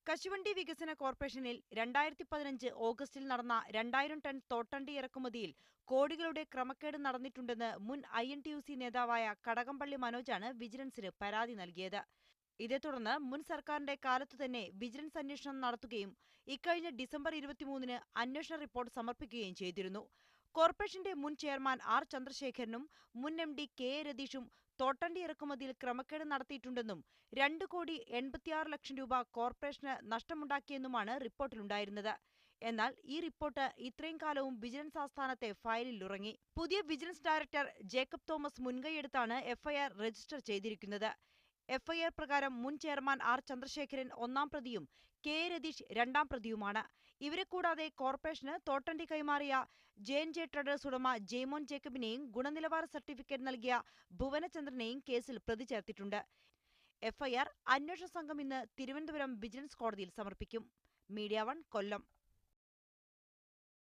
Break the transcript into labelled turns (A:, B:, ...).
A: കശുവണ്ടി വികസന കോർപ്പറേഷനിൽ 2015 ഓഗസ്റ്റിൽ നടന്ന 2000 ടൺ തോട്ടണ്ടി ഇറക്കുമതിയിൽ കോടികളുടെ ക്രമക്കേട് നടന്നിട്ടുണ്ടെന്ന് മുൻ INTUC നേതാവായ കടകംപള്ളി മനോജാണ് വിജിലൻസിന് പരാതി നൽകിയത്. ഇതേ തുടർന്ന് മുൻ സർക്കാരിന്റെ കാലത്തുതന്നെ വിജിലൻസ് അന്വേഷണം നടത്തുകയും ഇക്കഴിഞ്ഞ ഡിസംബർ 23-ന് അന്വേഷണ റിപ്പോർട്ട് സമർപ്പിക്കുകയും ചെയ്തിരുന്നു. കോർപ്പറേഷന്റെ മുൻ ചെയർമാൻ R. ചന്ദ്രശേഖരനും മുൻ MD KA രതീഷും തോട്ടണ്ടി ഇറക്കുമതിയിൽ ക്രമക്കേട് നടത്തിയിട്ടുണ്ടെന്നും 2,86 ലക്ഷം രൂപ കോർപ്പറേഷന് നഷ്ടമുണ്ടാക്കിയെന്നുമാണ് റിപ്പോർട്ടിലുണ്ടായിരുന്നത്. എന്നാൽ ഈ റിപ്പോർട്ട് ഇത്രയും കാലവും വിജിലൻസ് ആസ്ഥാനത്തെ ഫയലിൽ ഉറങ്ങി. പുതിയ വിജിലൻസ് ഡയറക്ടർ ജേക്കബ് തോമസ് മുൻകൈയെടുത്താണ് FIR രജിസ്റ്റർ ചെയ്തിരിക്കുന്നത്. FIR പ്രകാരം മുൻ ചെയർമാൻ R. ചന്ദ്രശേഖരൻ 1-ാം പ്രതിയും KA രതീഷ് 2-ാം പ്രതിയുമാണ്. ഇവരെ കൂടാതെ കോർപ്പറേഷന് തോട്ടണ്ടി കൈമാറിയ J&J ട്രേഡേഴ്സ് ഉടമ ജെയ്മോൻ ജേക്കബിനെയും ഗുണനിലവാര സർട്ടിഫിക്കറ്റ് നൽകിയ ഭുവനചന്ദ്രനെയും കേസിൽ പ്രതി ചേർത്തിട്ടുണ്ട്. FIR അന്വേഷണ സംഘം ഇന്ന് തിരുവനന്തപുരം വിജിലൻസ് കോടതിയിൽ സമർപ്പിക്കും. മീഡിയ 1 കൊല്ലം.